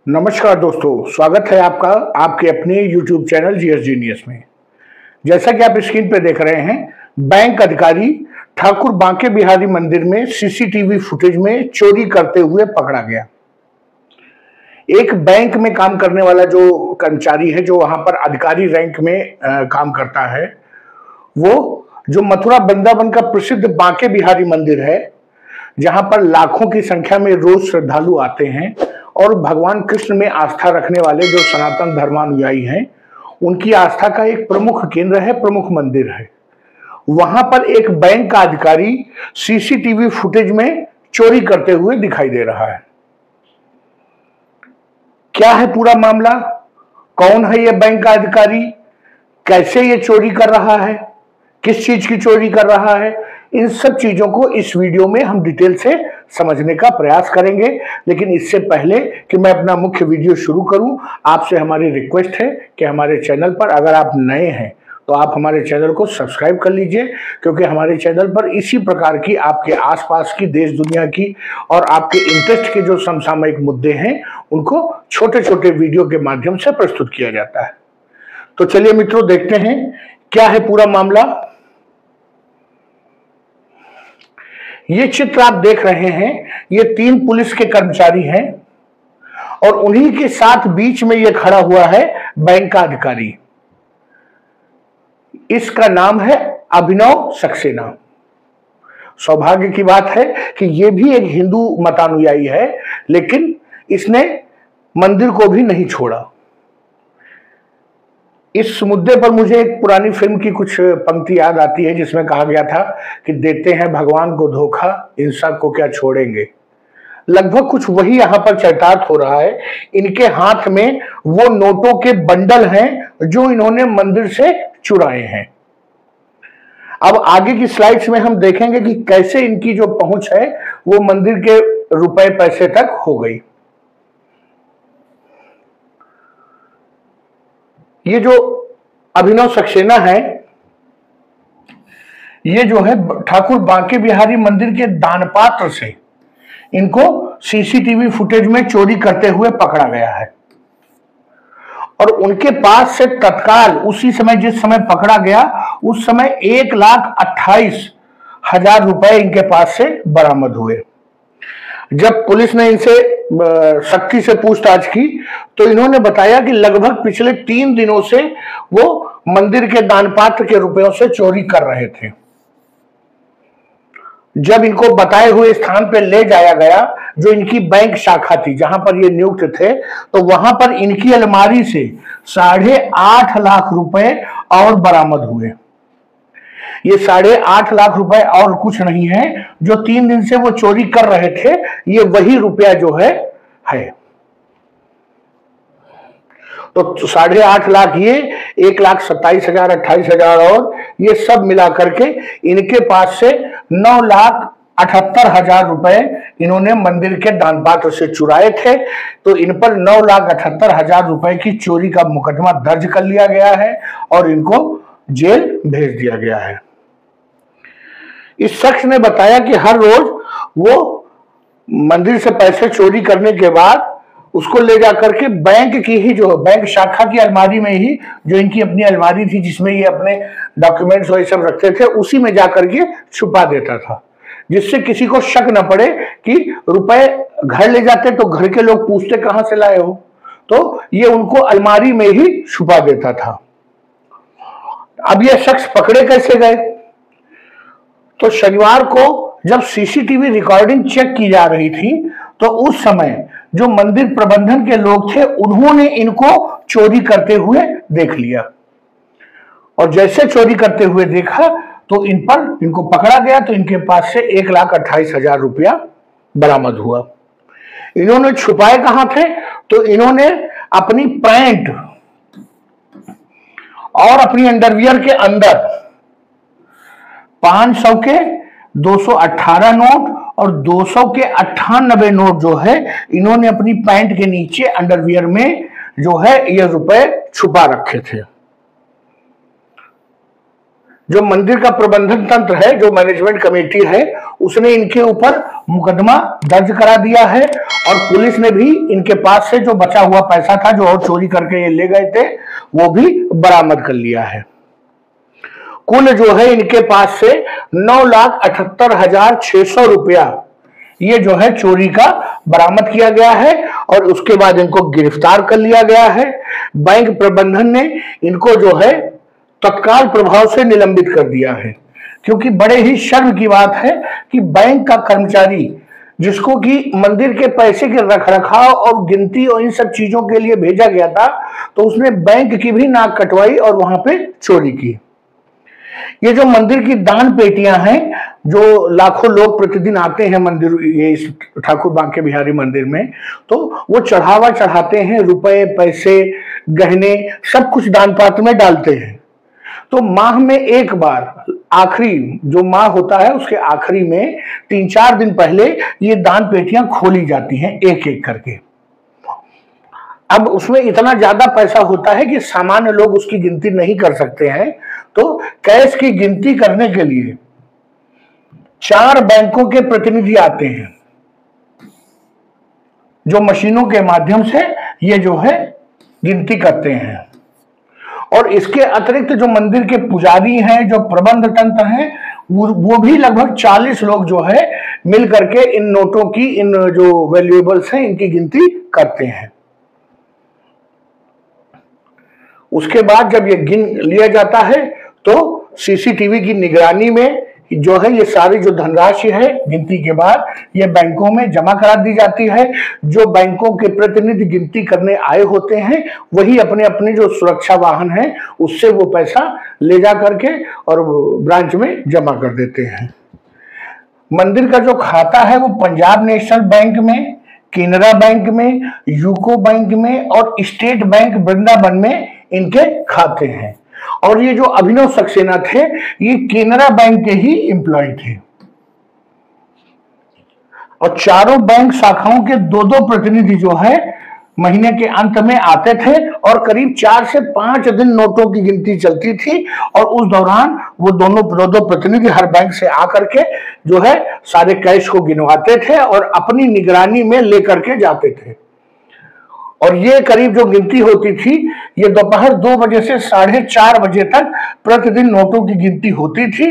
नमस्कार दोस्तों, स्वागत है आपका आपके अपने YouTube चैनल जीएस जीनियस में। जैसा कि आप स्क्रीन पर देख रहे हैं, बैंक अधिकारी ठाकुर बांके बिहारी मंदिर में सीसीटीवी फुटेज में चोरी करते हुए पकड़ा गया। एक बैंक में काम करने वाला जो कर्मचारी है, जो वहां पर अधिकारी रैंक में काम करता है, वो जो मथुरा वृंदावन का प्रसिद्ध बांके बिहारी मंदिर है, जहां पर लाखों की संख्या में रोज श्रद्धालु आते हैं और भगवान कृष्ण में आस्था रखने वाले जो सनातन धर्मानुयायी हैं, उनकी आस्था का एक प्रमुख केंद्र है, प्रमुख मंदिर है। वहां पर एक बैंक का अधिकारी सीसीटीवी फुटेज में चोरी करते हुए दिखाई दे रहा है। क्या है पूरा मामला? कौन है यह बैंक का अधिकारी? कैसे ये चोरी कर रहा है? किस चीज की चोरी कर रहा है? इन सब चीजों को इस वीडियो में हम डिटेल से समझने का प्रयास करेंगे। लेकिन इससे पहले कि मैं अपना मुख्य वीडियो शुरू करूं, आपसे हमारी रिक्वेस्ट है कि हमारे चैनल पर अगर आप नए हैं तो आप हमारे चैनल को सब्सक्राइब कर लीजिए, क्योंकि हमारे चैनल पर इसी प्रकार की आपके आसपास की, देश दुनिया की और आपके इंटरेस्ट के जो समसामयिक मुद्दे हैं, उनको छोटे छोटे वीडियो के माध्यम से प्रस्तुत किया जाता है। तो चलिए मित्रों, देखते हैं क्या है पूरा मामला। ये चित्र आप देख रहे हैं, ये 3 पुलिस के कर्मचारी हैं और उन्हीं के साथ बीच में ये खड़ा हुआ है बैंक का अधिकारी। इसका नाम है अभिनव सक्सेना। सौभाग्य की बात है कि ये भी एक हिंदू मतानुयायी है, लेकिन इसने मंदिर को भी नहीं छोड़ा। इस मुद्दे पर मुझे एक पुरानी फिल्म की कुछ पंक्ति याद आती है, जिसमें कहा गया था कि देते हैं भगवान को धोखा, इंसान को क्या छोड़ेंगे। लगभग कुछ वही यहां पर चरितार्थ हो रहा है। इनके हाथ में वो नोटों के बंडल हैं जो इन्होंने मंदिर से चुराए हैं। अब आगे की स्लाइड्स में हम देखेंगे कि कैसे इनकी जो पहुंच है वो मंदिर के रुपए पैसे तक हो गई। ये जो अभिनव सक्सेना है, ये जो है ठाकुर बांके बिहारी मंदिर के दानपात्र से इनको सीसीटीवी फुटेज में चोरी करते हुए पकड़ा गया है। और उनके पास से तत्काल उसी समय, जिस समय पकड़ा गया, उस समय 1,28,000 रुपए इनके पास से बरामद हुए। जब पुलिस ने इनसे सख्ती से पूछताछ की तो इन्होंने बताया कि लगभग पिछले 3 दिनों से वो मंदिर के दानपात्र के रुपयों से चोरी कर रहे थे। जब इनको बताए हुए स्थान पर ले जाया गया, जो इनकी बैंक शाखा थी जहां पर ये नियुक्त थे, तो वहां पर इनकी अलमारी से 8.5 लाख रुपए और बरामद हुए। ये 8.5 लाख रुपए और कुछ नहीं है, जो 3 दिन से वो चोरी कर रहे थे, ये वही रुपया जो है। तो 8.5 लाख ये, 1,27,000, 28,000 और ये सब मिला करके इनके पास से 9,78,000 रुपए इन्होंने मंदिर के दानपात्र से चुराए थे। तो इन पर 9,78,000 रुपए की चोरी का मुकदमा दर्ज कर लिया गया है और इनको जेल भेज दिया गया है। इस शख्स ने बताया कि हर रोज वो मंदिर से पैसे चोरी करने के बाद उसको ले जाकर के बैंक की ही, जो बैंक शाखा की अलमारी में ही, जो इनकी अपनी अलमारी थी जिसमें ये अपने डॉक्यूमेंट्स और ये सब रखते थे, उसी में जाकर के छुपा देता था, जिससे किसी को शक न पड़े कि रुपए घर ले जाते तो घर के लोग पूछते कहां से लाए हो। तो ये उनको अलमारी में ही छुपा देता था। अब ये शख्स पकड़े कैसे गए? तो शनिवार को जब सीसीटीवी रिकॉर्डिंग चेक की जा रही थी, तो उस समय जो मंदिर प्रबंधन के लोग थे, उन्होंने इनको चोरी करते हुए देख लिया। और जैसे चोरी करते हुए देखा तो इनको पकड़ा गया। तो इनके पास से 1,28,000 रुपया बरामद हुआ। इन्होंने छुपाए कहां थे? तो इन्होंने अपनी पैंट और अपनी अंडरवियर के अंदर 500 के 218 नोट और 200 के 98 नोट जो है, इन्होंने अपनी पैंट के नीचे अंडरवियर में जो है ये रुपए छुपा रखे थे। जो मंदिर का प्रबंधन तंत्र है, जो मैनेजमेंट कमेटी है, उसने इनके ऊपर मुकदमा दर्ज करा दिया है और पुलिस ने भी इनके पास से जो बचा हुआ पैसा था, जो और चोरी करके ये ले गए थे, वो भी बरामद कर लिया है। कुल जो है इनके पास से 9,78,600 रुपया ये जो है चोरी का बरामद किया गया है और उसके बाद इनको गिरफ्तार कर लिया गया है। बैंक प्रबंधन ने इनको जो है तत्काल प्रभाव से निलंबित कर दिया है, क्योंकि बड़े ही शर्म की बात है कि बैंक का कर्मचारी जिसको कि मंदिर के पैसे के रखरखाव और गिनती और इन सब चीजों के लिए भेजा गया था, तो उसने बैंक की भी नाक कटवाई और वहां पे चोरी की। ये जो मंदिर की दान पेटियां हैं, जो लाखों लोग प्रतिदिन आते हैं मंदिर, ये इस ठाकुर बांके बिहारी मंदिर में, तो वो चढ़ावा चढ़ाते हैं, रुपए पैसे गहने सब कुछ दान पात्र में डालते हैं। तो माह में एक बार, आखिरी जो माह होता है उसके आखिरी में 3-4 दिन पहले ये दान पेटियां खोली जाती हैं एक एक करके। अब उसमें इतना ज्यादा पैसा होता है कि सामान्य लोग उसकी गिनती नहीं कर सकते हैं, तो कैश की गिनती करने के लिए 4 बैंकों के प्रतिनिधि आते हैं, जो मशीनों के माध्यम से ये जो है गिनती करते हैं। और इसके अतिरिक्त जो मंदिर के पुजारी हैं, जो प्रबंध तंत्र हैं, वो भी लगभग 40 लोग जो है मिल करके इन नोटों की, इन जो वैल्यूएबल्स हैं, इनकी गिनती करते हैं। उसके बाद जब ये गिन लिया जाता है तो सीसीटीवी की निगरानी में जो है ये सारी जो धनराशि है गिनती के बाद ये बैंकों में जमा करा दी जाती है। जो बैंकों के प्रतिनिधि गिनती करने आए होते हैं वही अपने अपने जो सुरक्षा वाहन है उससे वो पैसा ले जा करके और ब्रांच में जमा कर देते हैं। मंदिर का जो खाता है वो पंजाब नेशनल बैंक में, केनरा बैंक में, यूको बैंक में और स्टेट बैंक वृंदावन में इनके खाते हैं। और ये जो अभिनव सक्सेना थे ये केनरा बैंक के ही एम्प्लॉय थे और चारों बैंक शाखाओं के 2-2 प्रतिनिधि जो है महीने के अंत में आते थे और करीब 4 से 5 दिन नोटों की गिनती चलती थी और उस दौरान वो दोनों 2-2 प्रतिनिधि हर बैंक से आकर के जो है सारे कैश को गिनवाते थे और अपनी निगरानी में लेकर के जाते थे। और ये करीब जो गिनती होती थी ये दोपहर 2 बजे से 4:30 बजे तक प्रतिदिन नोटों की गिनती होती थी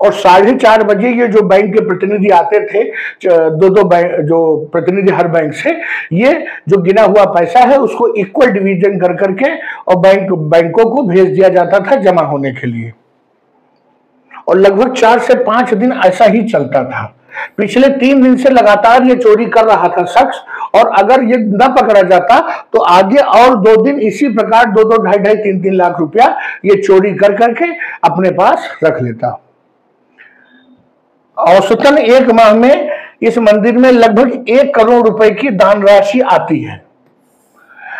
और 4:30 बजे ये जो बैंक के प्रतिनिधि आते थे, 2-2 जो प्रतिनिधि हर बैंक से, ये जो गिना हुआ पैसा है उसको इक्वल डिवीजन कर करके और बैंकों को भेज दिया जाता था जमा होने के लिए। और लगभग 4 से 5 दिन ऐसा ही चलता था। पिछले 3 दिन से लगातार ये चोरी कर रहा था शख्स, और अगर ये न पकड़ा जाता तो आगे और 2 दिन इसी प्रकार 2-2, 2.5, 3-3 लाख रुपया ये चोरी कर करके अपने पास रख लेता। औसतन एक माह में इस मंदिर में लगभग 1 करोड़ रुपए की दान राशि आती है।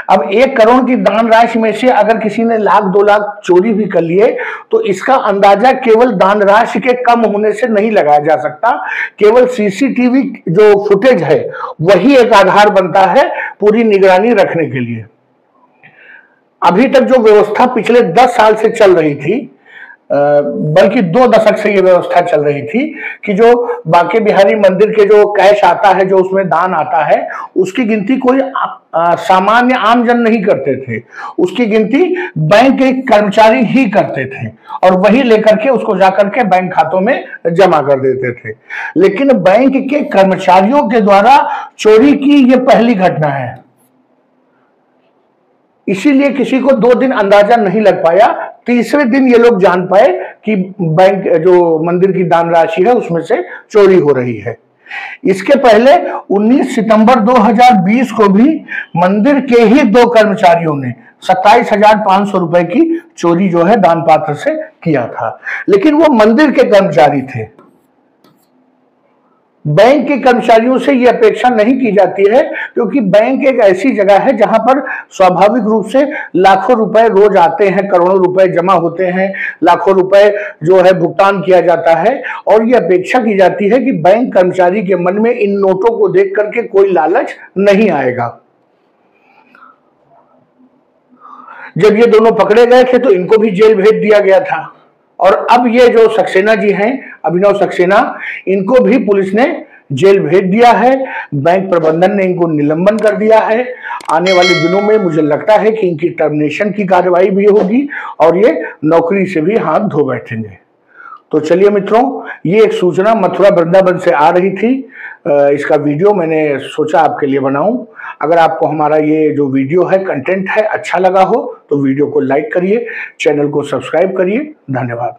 अब 1 करोड़ की दान राशि में से अगर किसी ने 1-2 लाख चोरी भी कर लिए तो इसका अंदाजा केवल दान राशि के कम होने से नहीं लगाया जा सकता। केवल सीसीटीवी जो फुटेज है वही एक आधार बनता है पूरी निगरानी रखने के लिए। अभी तक जो व्यवस्था पिछले 10 साल से चल रही थी, बल्कि 2 दशक से ये व्यवस्था चल रही थी कि जो बांके बिहारी मंदिर के जो कैश आता है, जो उसमें दान आता है, उसकी गिनती कोई सामान्य आम जन नहीं करते थे। उसकी गिनती बैंक के कर्मचारी ही करते थे और वही लेकर के उसको जाकर के बैंक खातों में जमा कर देते थे। लेकिन बैंक के कर्मचारियों के द्वारा चोरी की ये पहली घटना है, इसीलिए किसी को 2 दिन अंदाजा नहीं लग पाया। तीसरे दिन ये लोग जान पाए कि बैंक जो मंदिर की दान राशि है उसमें से चोरी हो रही है। इसके पहले 19 सितंबर 2020 को भी मंदिर के ही 2 कर्मचारियों ने 27,500 रुपए की चोरी जो है दान पात्र से किया था, लेकिन वो मंदिर के कर्मचारी थे। बैंक के कर्मचारियों से यह अपेक्षा नहीं की जाती है, क्योंकि बैंक एक ऐसी जगह है जहां पर स्वाभाविक रूप से लाखों रुपए रोज आते हैं, करोड़ों रुपए जमा होते हैं, लाखों रुपए जो है भुगतान किया जाता है और यह अपेक्षा की जाती है कि बैंक कर्मचारी के मन में इन नोटों को देख करके कोई लालच नहीं आएगा। जब ये दोनों पकड़े गए थे तो इनको भी जेल भेज दिया गया था और अब ये जो सक्सेना जी हैं, अभिनव सक्सेना, इनको भी पुलिस ने जेल भेज दिया है। बैंक प्रबंधन ने इनको निलंबन कर दिया है। आने वाले दिनों में मुझे लगता है कि इनकी टर्मिनेशन की कार्रवाई भी होगी और ये नौकरी से भी हाथ धो बैठेंगे। तो चलिए मित्रों, ये एक सूचना मथुरा वृंदावन से आ रही थी। इसका वीडियो मैंने सोचा आपके लिए बनाऊं। अगर आपको हमारा ये जो वीडियो है, कंटेंट है, अच्छा लगा हो तो वीडियो को लाइक करिए, चैनल को सब्सक्राइब करिए। धन्यवाद।